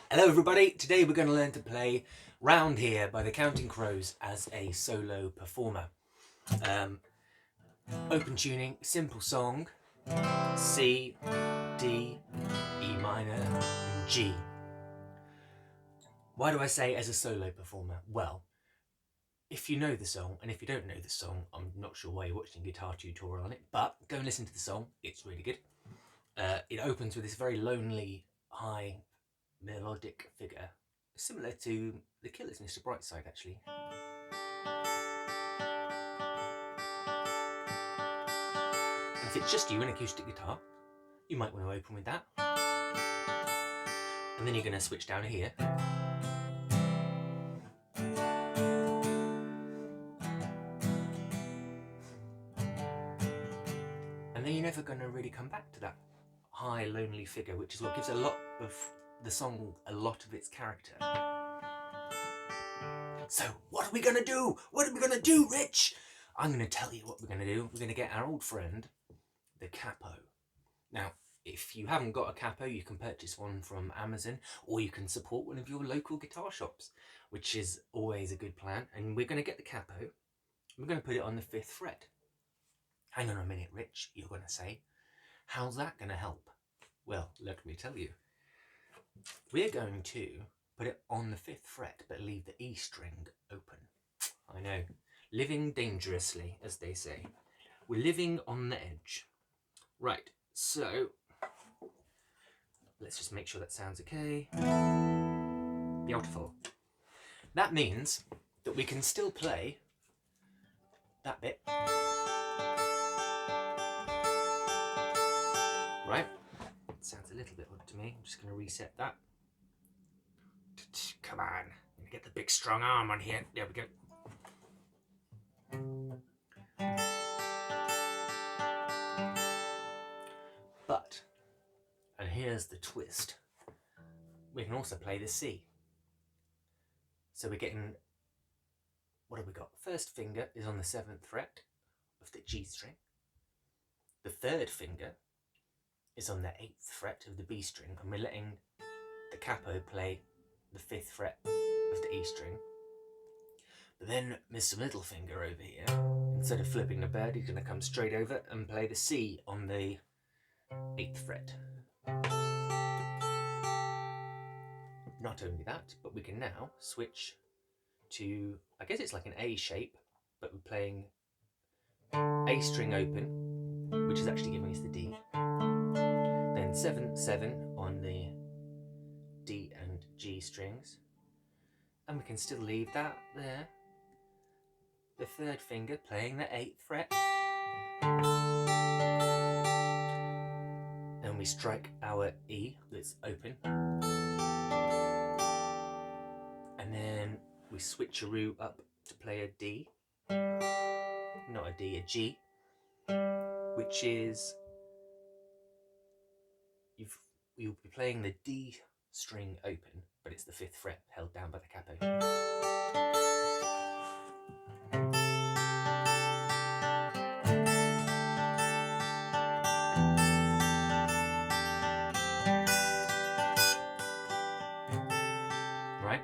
Hello everybody, today we're going to learn to play Round Here by the Counting Crows as a solo performer. Open tuning, simple song, C, D, E minor, G. Why do I say as a solo performer? Well, if you know the song, and if you don't know the song, I'm not sure why you're watching a guitar tutorial on it, but go and listen to the song, it's really good. It opens with this very lonely, high, melodic figure, similar to The Killers' Mr. Brightside actually. And if it's just you an acoustic guitar, you might want to open with that. And then you're going to switch down here. And then you're never going to really come back to that high, lonely figure, which is what gives a lot of the song a lot of its character. So, what are we going to do? What are we going to do, Rich? I'm going to tell you what we're going to do. We're going to get our old friend, the capo. Now, if you haven't got a capo, you can purchase one from Amazon, or you can support one of your local guitar shops, which is always a good plan. And we're going to get the capo. We're going to put it on the 5th fret. Hang on a minute, Rich, you're going to say. How's that going to help? Well, let me tell you. We're going to put it on the 5th fret, but leave the E string open. I know. Living dangerously, as they say. We're living on the edge. Right, so let's just make sure that sounds okay. Beautiful. That means that we can still play that bit. Right? Sounds a little bit odd to me. I'm just going to reset that. Come on. I'm going to get the big strong arm on here. There we go. But, and here's the twist, we can also play the C. So we're getting, what have we got? First finger is on the 7th fret of the G string. The 3rd finger is on the 8th fret of the B string, and we're letting the capo play the 5th fret of the E string. But then Mr. Middle Finger over here, instead of flipping the bird, he's going to come straight over and play the C on the 8th fret. Not only that, but we can now switch to, I guess it's like an A shape, but we're playing A string open, which is actually giving us the D. Then 7, 7 on the D and G strings. And we can still leave that there. The 3rd finger playing the 8th fret. Then we strike our E that's open. And then we switcheroo up to play a D. Not a D, a G. Which is, you'll be playing the D string open, but it's the 5th fret held down by the capo. Right?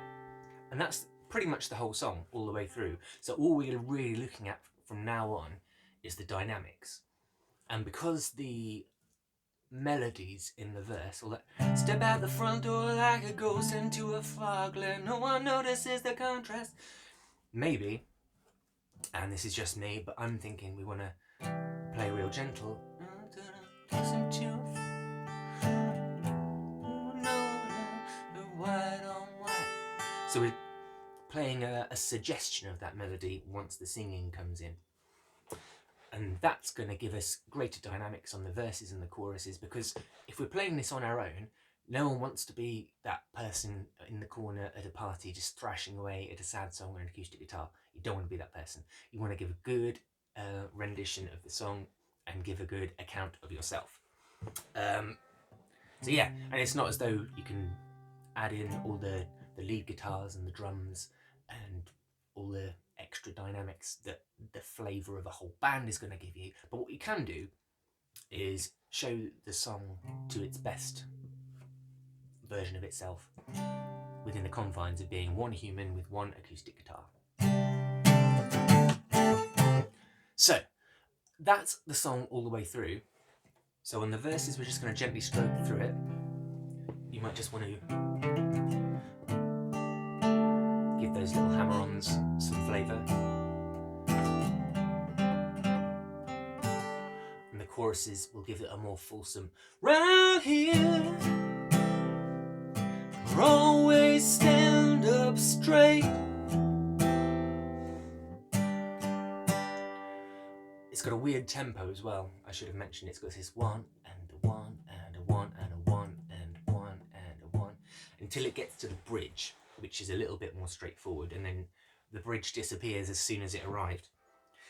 And that's pretty much the whole song all the way through. So all we're really looking at from now on is the dynamics. And because the melodies in the verse, all that step out the front door like a ghost into a fogland, no one notices the contrast. Maybe, and this is just me, but I'm thinking we want to play real gentle. So we're playing a suggestion of that melody once the singing comes in. And that's going to give us greater dynamics on the verses and the choruses, because if we're playing this on our own, no one wants to be that person in the corner at a party just thrashing away at a sad song or an acoustic guitar. You don't want to be that person. You want to give a good rendition of the song and give a good account of yourself. So yeah, and it's not as though you can add in all the lead guitars and the drums and all the extra dynamics that the flavour of a whole band is going to give you. But what you can do is show the song to its best version of itself within the confines of being one human with one acoustic guitar. So that's the song all the way through. So on the verses, we're just going to gently stroke through it. You might just want to give those little hammer-ons some flavour. And the choruses will give it a more fulsome round here. Always stand up straight. It's got a weird tempo as well. I should have mentioned it's got this one and a one and a one and a one and one and a one until it gets to the bridge, which is a little bit more straightforward, and then the bridge disappears as soon as it arrived.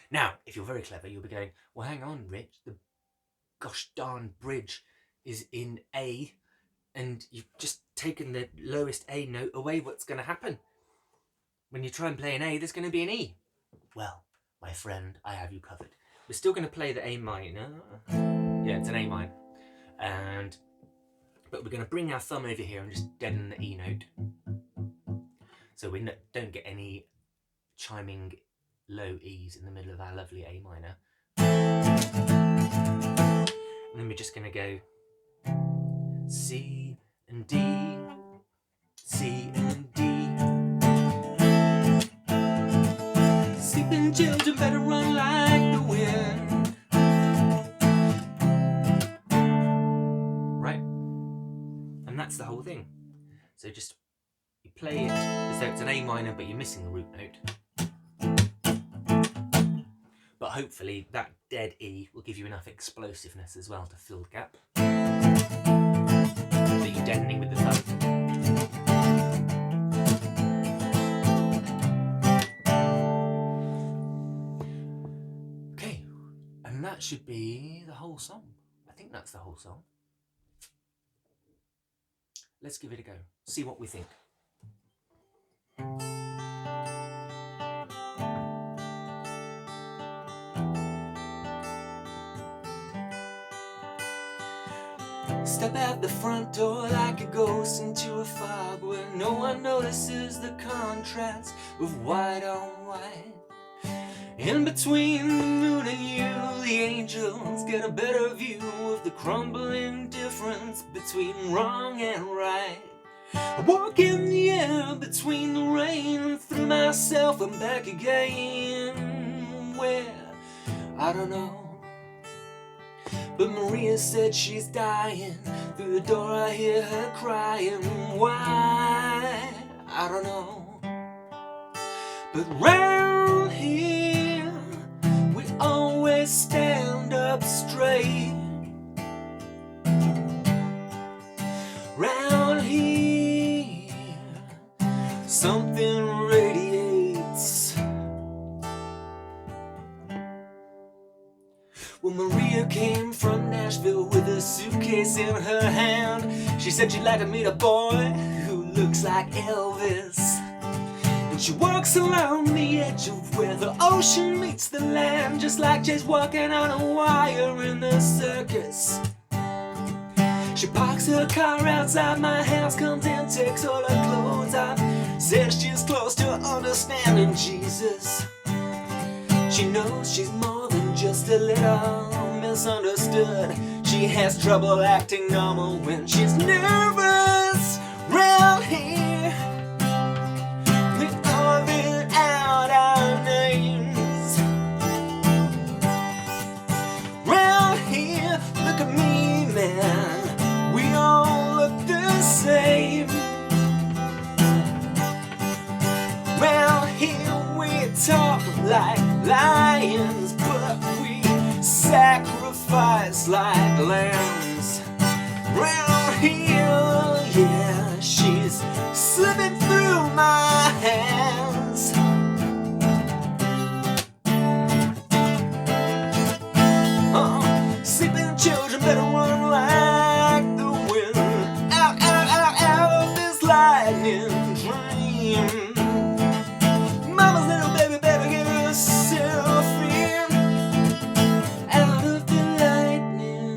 Now, if you're very clever, you'll be going, well, hang on, Rich, the gosh darn bridge is in A, and you've just taken the lowest A note away. What's going to happen? When you try and play an A, there's going to be an E. Well, my friend, I have you covered. We're still going to play the A minor. Yeah, it's an A minor. But we're going to bring our thumb over here and just deaden the E note. So we don't get any chiming low E's in the middle of our lovely A minor. And then we're just going to go C and D, C and D. Sleeping children better run like the wind. Right? And that's the whole thing. So just, you play it as though it's an A minor, but you're missing the root note. But hopefully that dead E will give you enough explosiveness as well to fill the gap. So you're deadening with the thumb. Okay, and that should be the whole song. I think that's the whole song. Let's give it a go. See what we think. Step out the front door like a ghost into a fog where no one notices the contrast of white on white. In between the moon and you, the angels get a better view of the crumbling difference between wrong and right. I walk in the air between the rain and through myself and back again. Where? I don't know. But Maria said she's dying. Through the door I hear her crying. Why? I don't know. But round here we always stand up straight. Round here something radiates. Well, Maria came from Nashville with a suitcase in her hand. She said she'd like to meet a boy who looks like Elvis. And she walks along the edge of where the ocean meets the land, just like Jay's walking on a wire in the circus. She parks her car outside my house, comes in, takes all her clothes off, says she's close to understanding Jesus. She knows she's more than just a little misunderstood. She has trouble acting normal when she's nervous. Round here we all live out our names. Round here, look at me, man, we all look the same. Round here we talk like lions, but we sacrifice like lambs. Round here, yeah, she's slipping through my hands. Sleeping children better run like the wind. Out, out, out, out of this lightning dream. Mama's little baby better get herself in. Out of the lightning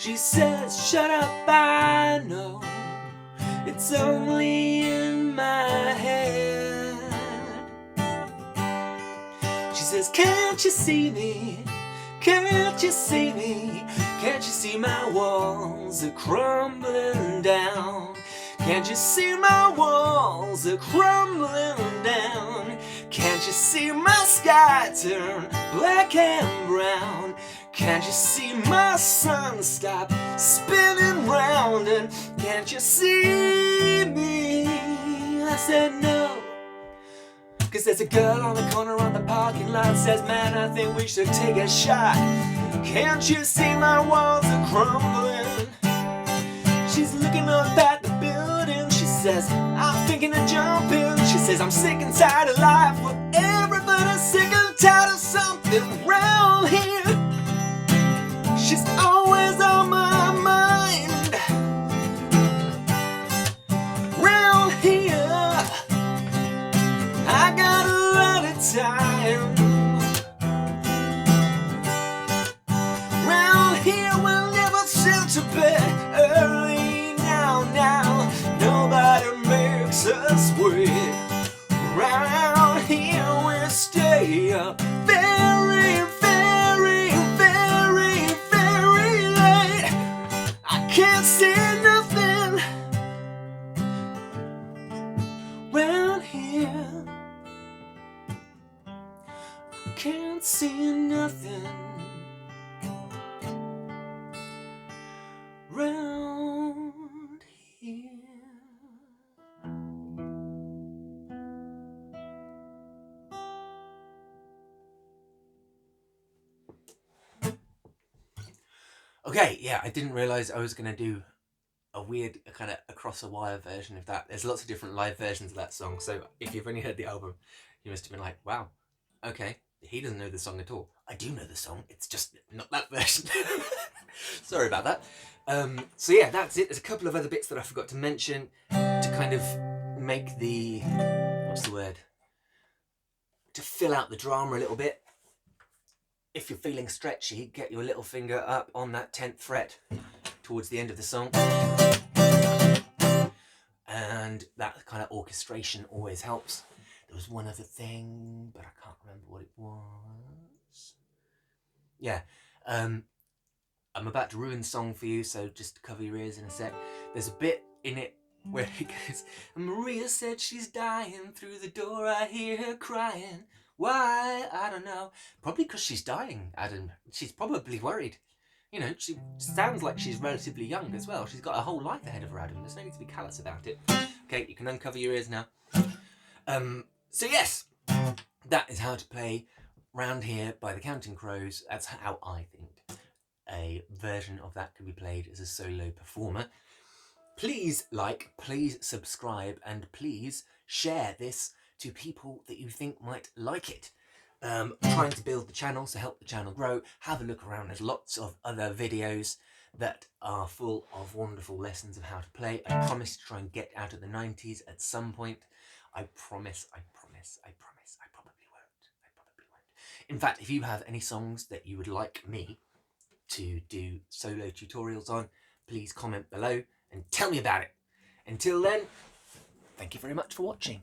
She says, shut up, I know it's only in my head. She says, can't you see me? Can't you see me? Can't you see my walls are crumbling down? Can't you see my walls are crumbling down? Can't you see my sky turn black and brown? Can't you see my sun stop spinning round? And can't you see me? I said no, 'cause there's a girl on the corner on the parking lot says, man, I think we should take a shot. Can't you see my walls are crumbling? She's looking up at the building. She says, I'm thinking of jumping. She says, I'm sick and tired of life. Well, everybody's sick and tired of something round here. She's always on my mind. Round here, I got a lot of time. Round here, we'll never sit to bed early now. Nobody makes us wait. Round here, we'll stay up very, very, very, very late. I can't see nothing round here. Can't see nothing round here. Okay, yeah, I didn't realise I was going to do a weird kind of across a wire version of that. There's lots of different live versions of that song, so if you've only heard the album, you must have been like, wow, okay, he doesn't know the song at all. I do know the song, it's just not that version. Sorry about that. So yeah, that's it. There's a couple of other bits that I forgot to mention to kind of make the, what's the word? To fill out the drama a little bit. If you're feeling stretchy, get your little finger up on that 10th fret towards the end of the song. And that kind of orchestration always helps. There was one other thing, but I can't remember what it was. Yeah, I'm about to ruin the song for you, so just cover your ears in a sec. There's a bit in it where it goes, Maria said she's dying, through the door I hear her crying. Why? I don't know. Probably because she's dying, Adam. She's probably worried. You know, she sounds like she's relatively young as well. She's got a whole life ahead of her, Adam. There's no need to be callous about it. Okay, you can uncover your ears now. So yes, that is how to play Round Here by the Counting Crows. That's how I think a version of that can be played as a solo performer. Please like, please subscribe, and please share this to people that you think might like it. Trying to build the channel, so help the channel grow. Have a look around, there's lots of other videos that are full of wonderful lessons of how to play. I promise to try and get out of the 90s at some point. I promise, I probably won't. In fact, if you have any songs that you would like me to do solo tutorials on, please comment below and tell me about it. Until then, thank you very much for watching.